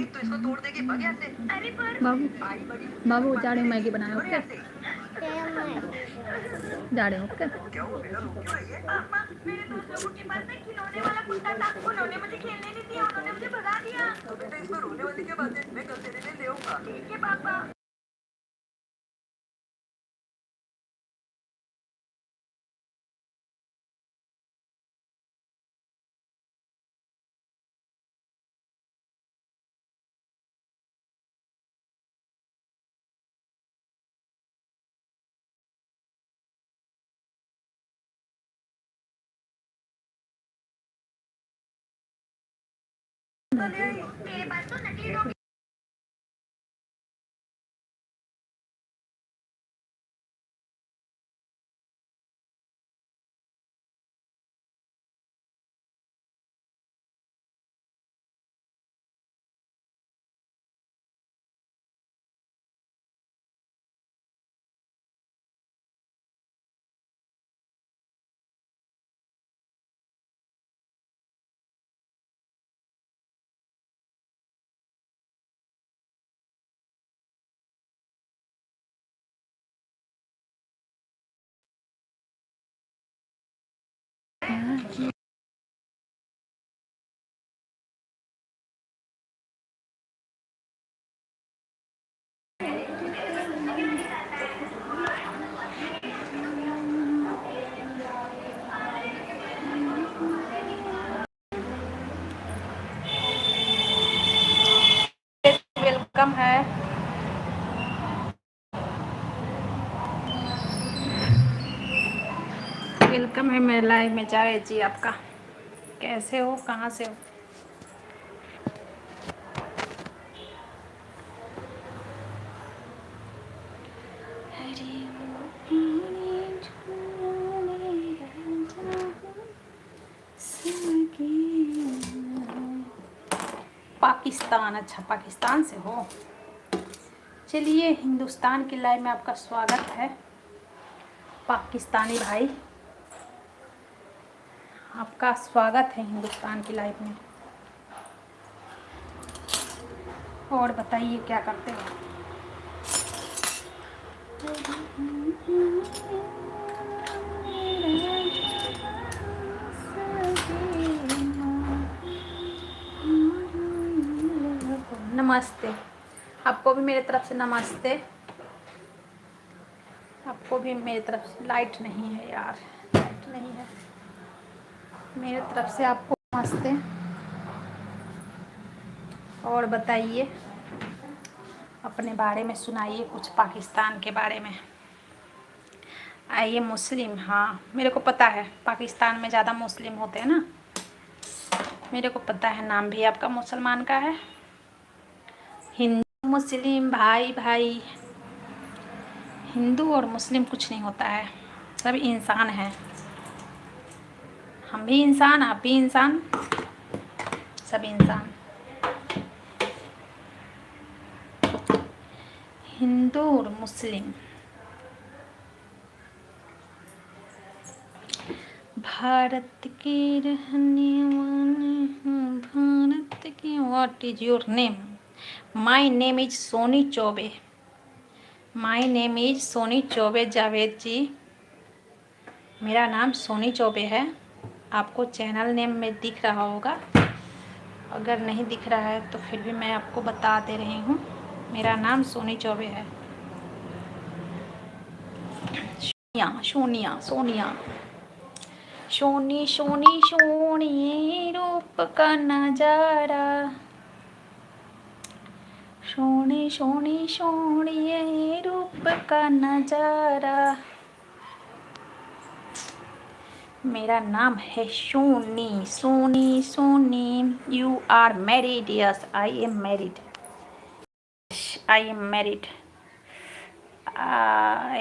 तो इसको तोड़ देगी बढ़िया से। अरे पर बाबू बाबू जाड़े में मैगी बनाए ओके जाड़े ओके क्या हुआ बेटा, रो क्यों रही है? पापा, मेरे दोस्त लोगों के पास ना खिलौने वाला कुत्ता था, उन्होंने मुझे खेलने नहीं दिया, उन्होंने मुझे भगा दिया। तो बेटा इसमें रोने वाली क्या बात है, मैं कल तेरे लिए ले आऊंगा। ठीक है पापा। मेरे पास तो नकली डॉग। वेलकम है वेलकम है मेरे लाइव में जावेद जी आपका। कैसे हो, कहाँ से हो? पाकिस्तान, अच्छा पाकिस्तान से हो। चलिए, हिंदुस्तान की लाइव में आपका स्वागत है। पाकिस्तानी भाई, आपका स्वागत है हिंदुस्तान की लाइव में। और बताइए क्या करते हो? नमस्ते, आपको भी मेरी तरफ से नमस्ते। आपको भी मेरी तरफ से। लाइट नहीं है यार, लाइट नहीं है। मेरी तरफ से आपको नमस्ते। और बताइए, अपने बारे में सुनाइए कुछ, पाकिस्तान के बारे में। आइए मुस्लिम, हाँ मेरे को पता है पाकिस्तान में ज़्यादा मुस्लिम होते हैं ना, मेरे को पता है। नाम भी आपका मुसलमान का है। हिंदू मुस्लिम भाई भाई, हिंदू और मुस्लिम कुछ नहीं होता है, सब इंसान हैं। हम भी इंसान, आप भी इंसान, सब इंसान। हिंदू और मुस्लिम। भारत के रहने वाले हूँ, भारत की। What is your name? My name is Soni Chaubey. My name is Soni Chaubey Javed ji. मेरा नाम सोनी चौबे है। आपको चैनल नेम में दिख रहा होगा, अगर नहीं दिख रहा है तो फिर भी मैं आपको बता दे रही हूँ। मेरा नाम सोनी चौबे है। सोनिया सोनिया सोनिया, सोनी सोनी सोनी रूप का नजारा, सोनी सोनी सोनी रूप का नजारा। मेरा नाम है Soni, Soni Soni. You are married? Yes I am married, I am married.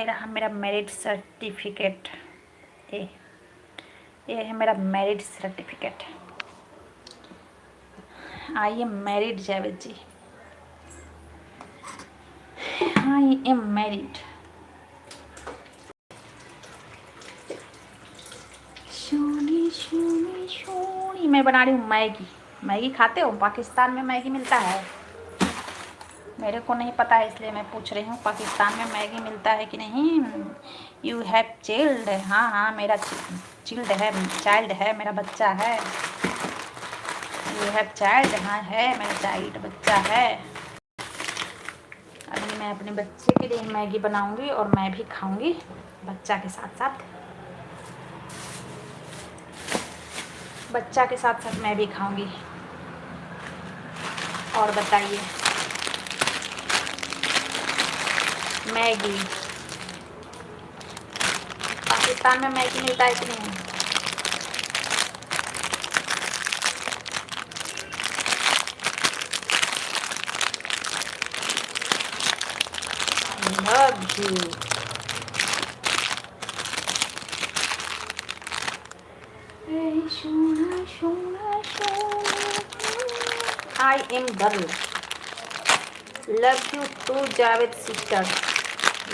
रहा मेरा मैरिड सर्टिफिकेट। ये है मेरा married certificate. I am married Javed ji, I am married. Soni Soni Soni. मैं बना रही हूँ मैगी। मैगी खाते हो? पाकिस्तान में मैगी मिलता है। मेरे को नहीं पता है इसलिए मैं पूछ रही हूँ पाकिस्तान में मैगी मिलता है कि नहीं। यू हैव चिल्ड, हाँ हाँ मेरा चिल्ड है, चाइल्ड है, मेरा बच्चा है। यू हैव चाइल्ड, हाँ है मेरा चाइल्ड, बच्चा है। अभी मैं अपने बच्चे के लिए मैगी बनाऊंगी और मैं भी खाऊंगी बच्चा के साथ साथ। बच्चा के साथ साथ मैं भी खाऊंगी। और बताइए, मैगी पाकिस्तान में मैगी मिलता है कि नहीं? Love you. I am girl. Love you too, Javed sister.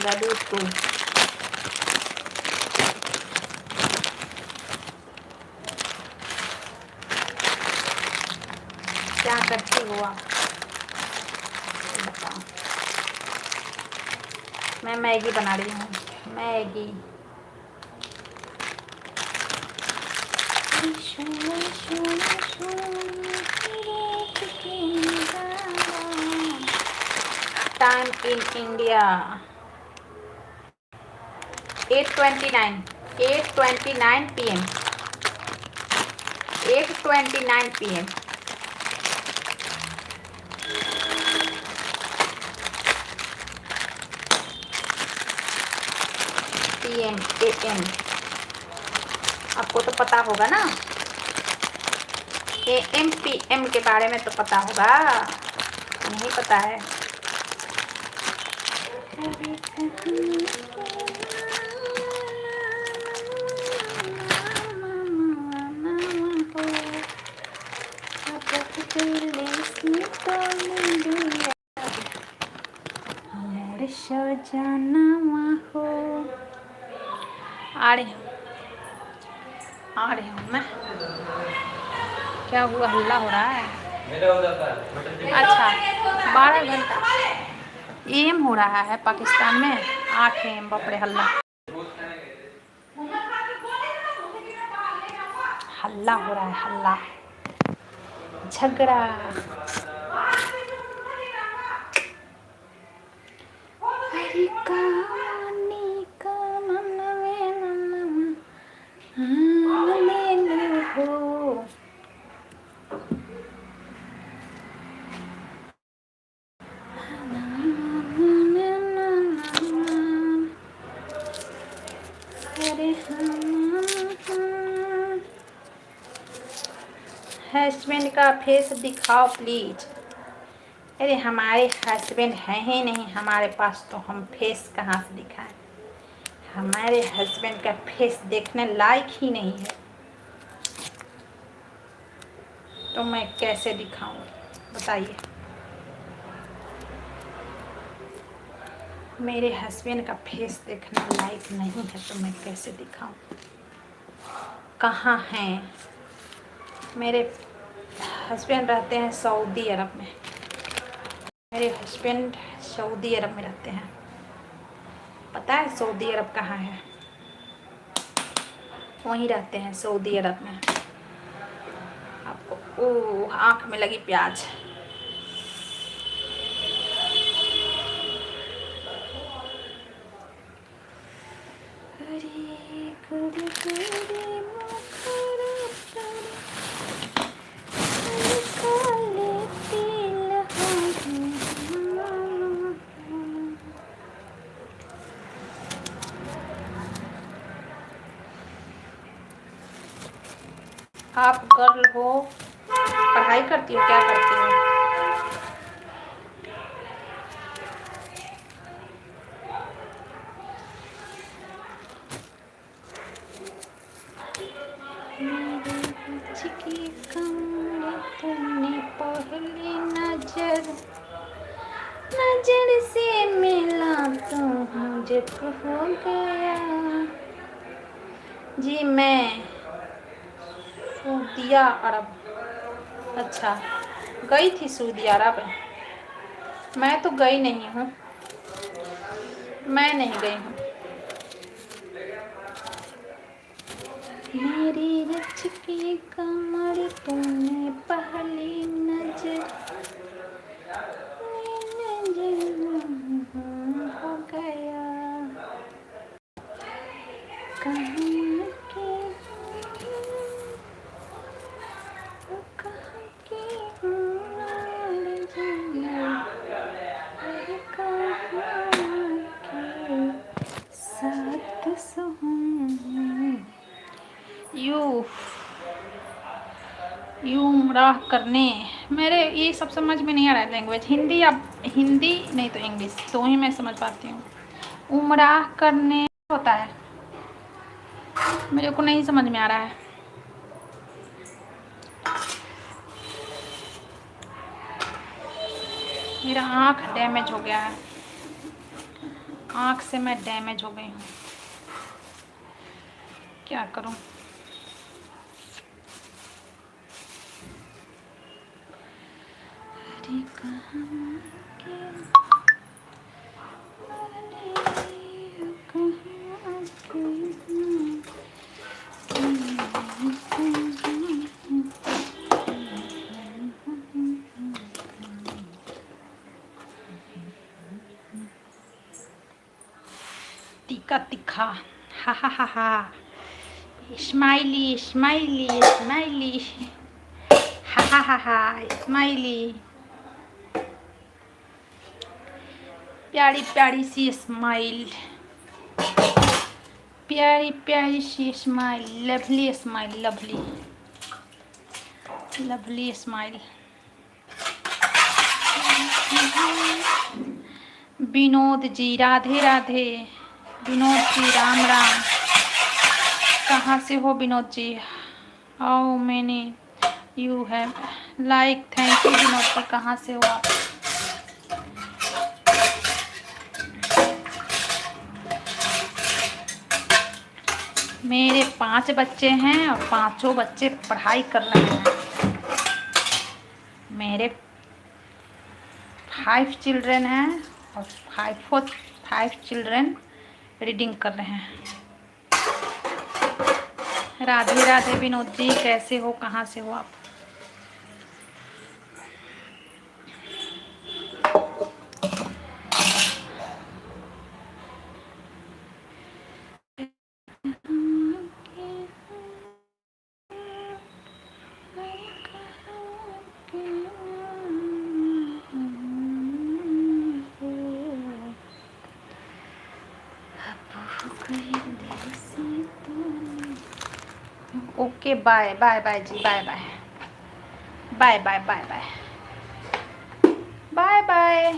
Love you too. क्या करती हो आप बताओ। मैं मैगी बना रही हूँ, Maggi. Time in India 8:29 PM 8:29 PM। PM AM आपको तो पता होगा ना, AM PM के बारे में तो पता होगा, नहीं पता है? आ रही हूँ मैं। क्या हुआ, हल्ला हो रहा है? अच्छा, 12 घंटा AM हो रहा है पाकिस्तान में, 8 AM। बापरे, हल्ला हल्ला हो रहा है, हल्ला, झगड़ा। हरी कहानी का मन में हो। हस्बैंड का फेस दिखाओ प्लीज। अरे हमारे हस्बैंड हैं ही नहीं हमारे पास, तो हम फेस कहाँ से दिखाएं? हमारे हस्बैंड का फेस देखने लायक ही नहीं है, तो मैं कैसे दिखाऊं बताइए? मेरे हस्बैंड का फेस देखने लायक नहीं है तो मैं कैसे दिखाऊं? कहाँ हैं मेरे हस्बैंड? रहते हैं सऊदी अरब में। मेरे हस्बैंड सऊदी अरब में रहते हैं। पता है सऊदी अरब कहाँ है? वहीं रहते हैं सऊदी अरब में। आपको ओह, आँख में लगी प्याज। आप गर्ल हो, पढ़ाई करती हो, क्या करती हो? तुमने पहली नजर से मिला तो मुझे हो गया। जी मैं सऊदिया अरब, अच्छा गई थी सऊदी अरब। मैं तो गई नहीं हूँ, मैं नहीं गई हूँ। मेरी रच की कमर तूने पहली नजर हो गया कहाँ के कहाँ के साथ यू राह करने। मेरे ये सब समझ में नहीं आ रहा है लैंग्वेज। हिंदी अब हिंदी नहीं तो इंग्लिश, तो ही मैं समझ पाती हूँ। उमराह करने होता है, मेरे को नहीं समझ में आ रहा है। मेरा आँख डैमेज हो गया है, आँख से मैं डैमेज हो गई हूँ, क्या करूँ। तीखा तीखा, हा हा हा हा, स्माइली स्माइली स्माइली, हा हा हा हा, स्माइली। प्यारी प्यारी सी स्माइल, प्यारी प्यारी सी smile, lovely smile, lovely lovely smile. Vinod ji Radhe Radhe, Vinod ji Ram Ram. कहाँ से हो Vinod ji? How many you have like, thank you Vinod ji. कहाँ से हो आप? मेरे 5 बच्चे हैं और 5 बच्चे पढ़ाई कर रहे हैं। मेरे 5 चिल्ड्रन हैं और 5 चिल्ड्रन रीडिंग कर रहे हैं। राधे राधे विनोद जी, कैसे हो, कहाँ से हो आप? Okay bye bye bye ji, bye bye bye bye bye bye bye bye.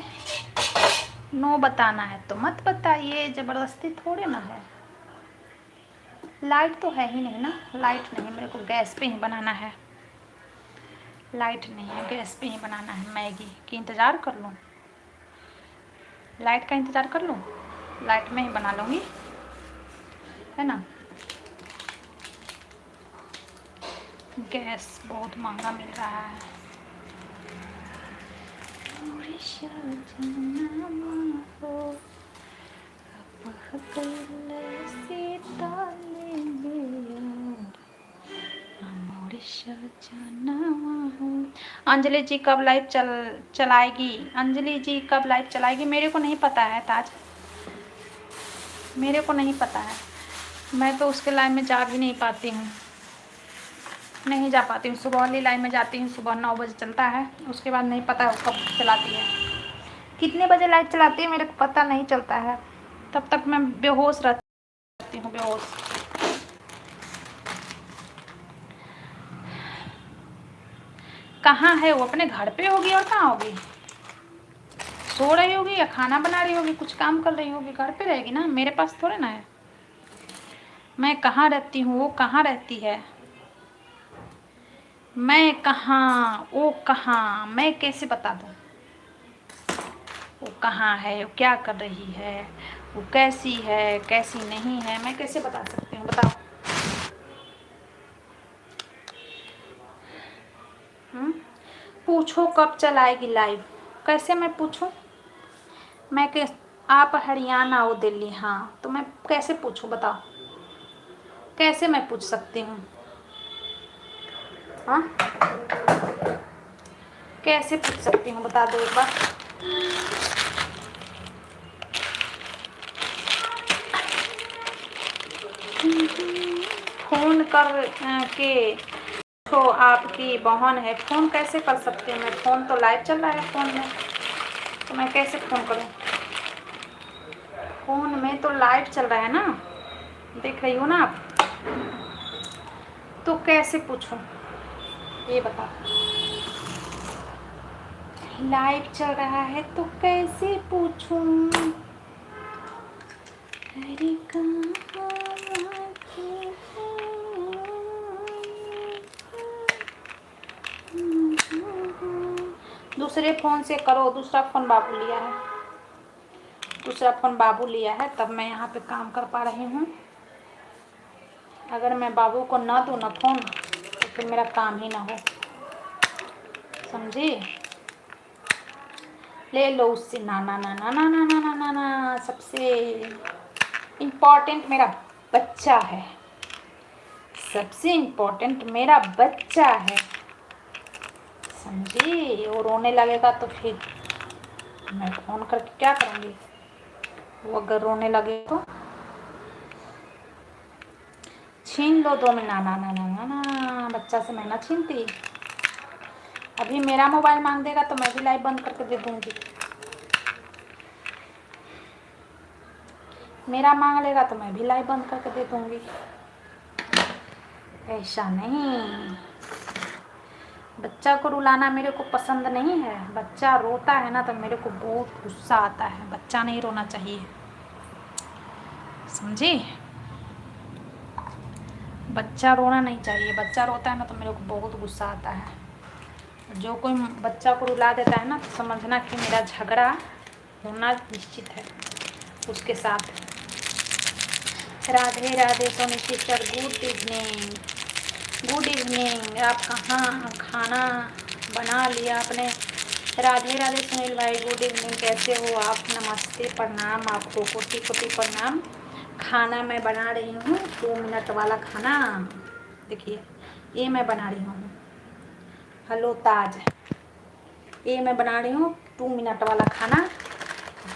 No बताना है तो मत बताइए, ज़बरदस्ती थोड़े ना है। लाइट तो है ही नहीं ना, लाइट नहीं, मेरे को गैस पे ही बनाना है। लाइट नहीं है, गैस पे ही बनाना है। मैगी की इंतज़ार कर लूँ, लाइट का इंतज़ार कर लूँ, लाइट में ही बना लूँगी, है ना। गैस बहुत महंगा मिल रहा है। अंजलि जी कब लाइव चलाएगी? अंजलि जी कब लाइव चलाएगी? मेरे को नहीं पता है ताज, मेरे को नहीं पता है। मैं तो उसके लाइव में जा भी नहीं पाती हूँ, नहीं जा पाती हूँ। सुबह वाली लाइव में जाती हूँ, सुबह 9 बजे चलता है, उसके बाद नहीं पता है कब चलाती है, कितने बजे लाइव चलाती है, मेरे को पता नहीं चलता है। तब तक मैं बेहोश रहती हूँ, बेहोश। कहाँ है वो? अपने घर पे होगी और कहाँ होगी? सो रही होगी या खाना बना रही होगी, कुछ काम कर रही होगी। घर पे रहेगी ना, मेरे पास थोड़े ना है। मैं कहाँ रहती हूँ, वो कहाँ रहती है, मैं कहाँ, वो कहाँ, मैं कैसे बता दूँ? वो कहाँ है, वो क्या कर रही है, वो कैसी है, कैसी नहीं है, मैं कैसे बता सकती हूँ? बताओ। पूछो कब चलाएगी लाइव? कैसे मैं पूछूं? मैं के आप हरियाणा हो दिल्ली, हाँ तो मैं कैसे पूछूं बताओ, कैसे मैं पूछ सकती हूँ? हाँ कैसे पूछ सकती हूँ बता दो एक बार। फोन कर के तो आपकी बहन है, फ़ोन कैसे कर सकती हूँ मैं? फ़ोन तो लाइव चल रहा है फ़ोन में, तो मैं कैसे फ़ोन करूँ? फ़ोन में तो लाइव चल रहा है ना, देख रही हो ना आप, तो कैसे पूछूं ये बता। लाइव चल रहा है तो कैसे पूछूं? अरे कहाँ दूसरे फ़ोन से करो, दूसरा फ़ोन बाबू लिया है, दूसरा फ़ोन बाबू लिया है, तब मैं यहाँ पे काम कर पा रही हूँ। अगर मैं बाबू को ना दूँ ना फ़ोन तो फिर मेरा काम ही ना हो, समझी? ले लो उससे, ना ना ना ना ना ना ना ना ना ना, सबसे इम्पोर्टेंट मेरा बच्चा है, सबसे इम्पोर्टेंट मेरा बच्चा है, समझी? वो रोने लगेगा तो फिर मैं फ़ोन करके क्या करूँगी? वो अगर रोने लगे तो छीन लो 2 में, ना ना ना ना ना ना, बच्चा से मैं ना छीनती। अभी मेरा मोबाइल मांग देगा तो मैं भी लाइव बंद करके दे दूँगी, मेरा मांग लेगा तो मैं भी लाइव बंद करके दे दूँगी। ऐसा नहीं, बच्चा को रुलाना मेरे को पसंद नहीं है। बच्चा रोता है ना तो मेरे को बहुत गुस्सा आता है, बच्चा नहीं रोना चाहिए, समझी? बच्चा रोना नहीं चाहिए, बच्चा रोता है ना तो मेरे को बहुत गुस्सा आता है। जो कोई बच्चा को रुला देता है ना तो समझना कि मेरा झगड़ा होना निश्चित है उसके साथ। Radhe Radhe Soni sister, good evening, good evening. आप कहाँ खाना बना लिया आपने? राधे राधे सुनील भाई, गुड इवनिंग, कैसे हो आप? नमस्ते, प्रणाम आपको, कोटि कोटि प्रणाम। खाना मैं बना रही हूँ 2 मिनट वाला खाना, देखिए ये मैं बना रही हूँ, हेलो ताज, ये मैं बना रही हूँ 2 मिनट वाला खाना।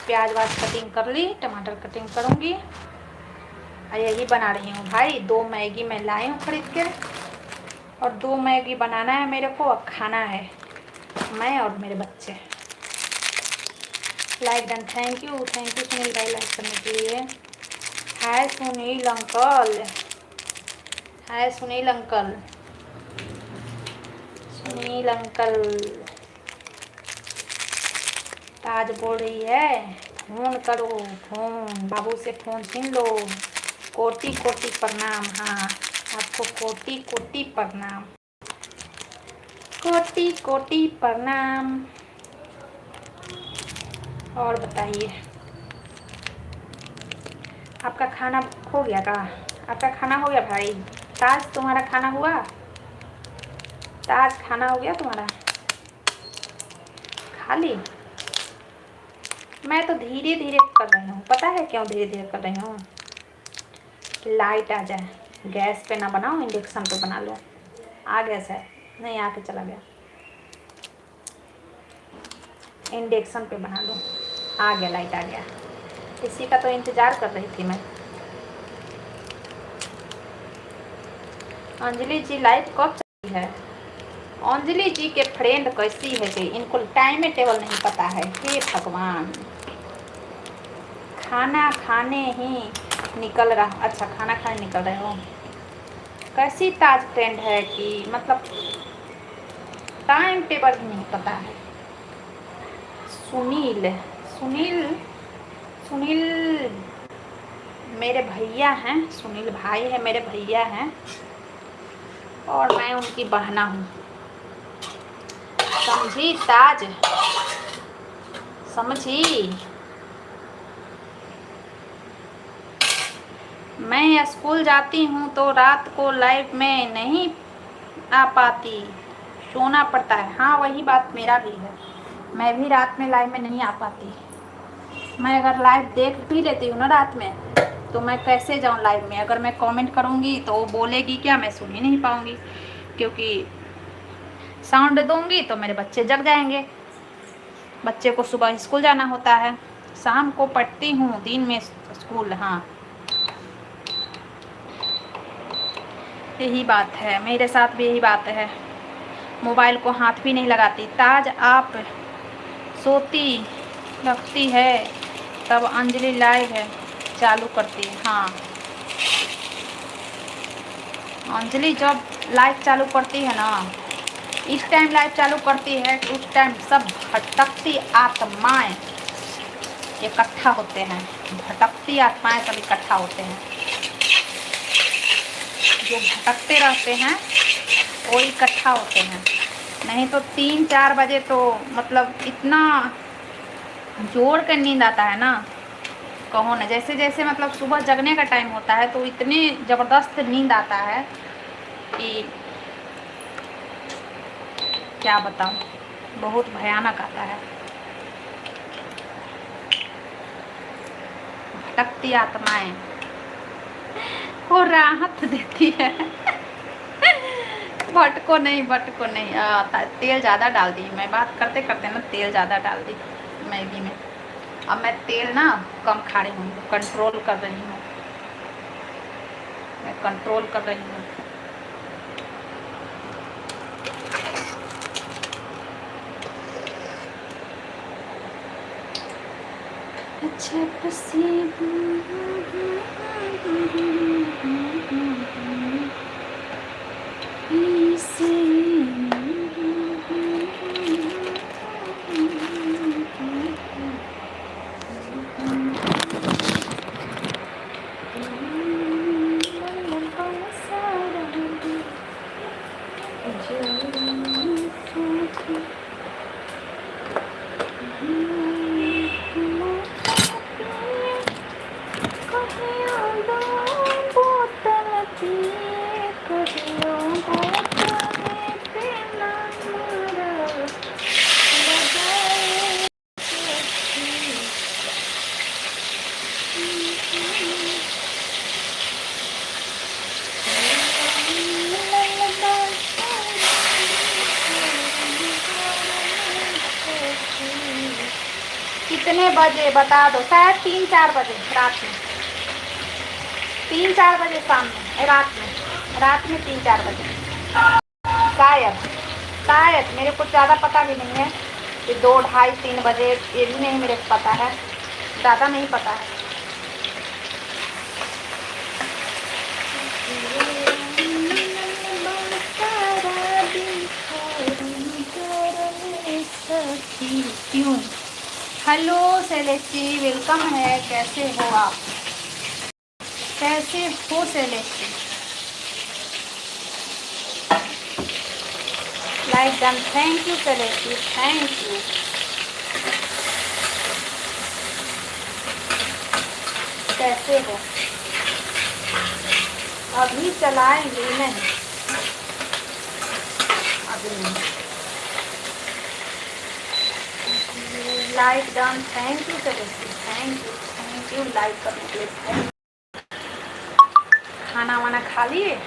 प्याज वाज कटिंग कर ली, टमाटर कटिंग करूँगी और यही बना रही हूँ भाई। 2 मैगी मैं लाई हूँ खरीद के, और 2 मैगी बनाना है मेरे को और खाना है मैं और मेरे बच्चे। Like done, thank you Sunil भाई लाइक करने के लिए। हाय सुनील अंकल, हाय सुनील अंकल, सुनील अंकल। ताज बोल रही है फ़ोन करो, फ़ोन बाबू से फ़ोन छीन लो। कोटि कोटि प्रणाम, हाँ आपको कोटि कोटि प्रणाम, कोटि कोटि प्रणाम। और बताइए, आपका खाना हो गया का? आपका खाना हो गया भाई? ताज तुम्हारा खाना हुआ? ताज खाना हो गया तुम्हारा? खा ली? मैं तो धीरे धीरे कर रही हूँ, पता है क्यों धीरे धीरे कर रही हूँ? लाइट आ जाए, गैस पे ना बनाओ, इंडक्शन पे बना लो। आ गैस है नहीं, आके चला गया, इंडक्शन पे बना लो। आ गया, लाइट आ गया, इसी का तो इंतज़ार कर रही थी मैं। अंजलि जी लाइव कब चली है? अंजलि जी के फ्रेंड कैसी है कि इनको टाइम टेबल नहीं पता है, हे भगवान। खाना खाने ही निकल रहा, अच्छा खाना खाने निकल रहे हो? कैसी ताज फ्रेंड है कि मतलब टाइम टेबल ही नहीं पता है। सुनील सुनील सुनील मेरे भैया हैं, सुनील भाई है, मेरे भैया हैं और मैं उनकी बहना हूँ, समझी ताज, समझी? मैं स्कूल जाती हूँ तो रात को लाइव में नहीं आ पाती, सोना पड़ता है। हाँ वही बात मेरा भी है, मैं भी रात में लाइव में नहीं आ पाती। मैं अगर लाइव देख भी लेती हूँ ना रात में, तो मैं कैसे जाऊँ लाइव में? अगर मैं कमेंट करूँगी तो वो बोलेगी क्या, मैं सुन ही नहीं पाऊँगी, क्योंकि साउंड दूँगी तो मेरे बच्चे जग जाएंगे। बच्चे को सुबह स्कूल जाना होता है, शाम को पढ़ती हूँ, दिन में स्कूल। हाँ, यही बात है, मेरे साथ भी यही बात है। मोबाइल को हाथ भी नहीं लगाती। ताज आप सोती लगती है तब अंजलि लाइव है चालू करती है। हाँ, अंजलि जब लाइव चालू करती है ना, इस टाइम लाइव चालू करती है कि उस टाइम सब भटकती आत्माएं इकट्ठा होते हैं। भटकती आत्माएं सब इकट्ठा होते हैं, जो भटकते रहते हैं वो इकट्ठा होते हैं। नहीं तो 3-4 बजे तो मतलब इतना जोर कर नींद आता है ना, कहो ना। जैसे जैसे मतलब सुबह जगने का टाइम होता है तो इतनी ज़बरदस्त नींद आता है कि क्या बताऊँ, बहुत भयानक आता है। भटकती आत्माएं को राहत देती है। भटको नहीं, भटको नहीं। तेल ज़्यादा डाल दी मैं, बात करते करते ना तेल ज़्यादा डाल दी मैगी में। अब मैं तेल ना कम खा रही हूँ, कंट्रोल कर रही हूँ, मैं कंट्रोल कर रही हूँ। अच्छा कितने बजे बता दो? शायद 3-4 बजे रात में, 3-4 बजे शाम में, रात में 3-4 बजे शायद। मेरे को ज़्यादा पता भी नहीं है कि 2, 2:30, 3 बजे, ये भी नहीं मेरे को पता है, ज़्यादा नहीं पता है। क्यों? हेलो सेलेस्टी, वेलकम है। कैसे हो आप? कैसे हो सेलेस्टी? Like done, thank you सेलेस्टी, thank you. कैसे हो? अभी चलाएंगे नहीं, अभी नहीं। Like done, thank you सेलेस्टी, thank you like करने के लिए। खाना वाना खा लिए?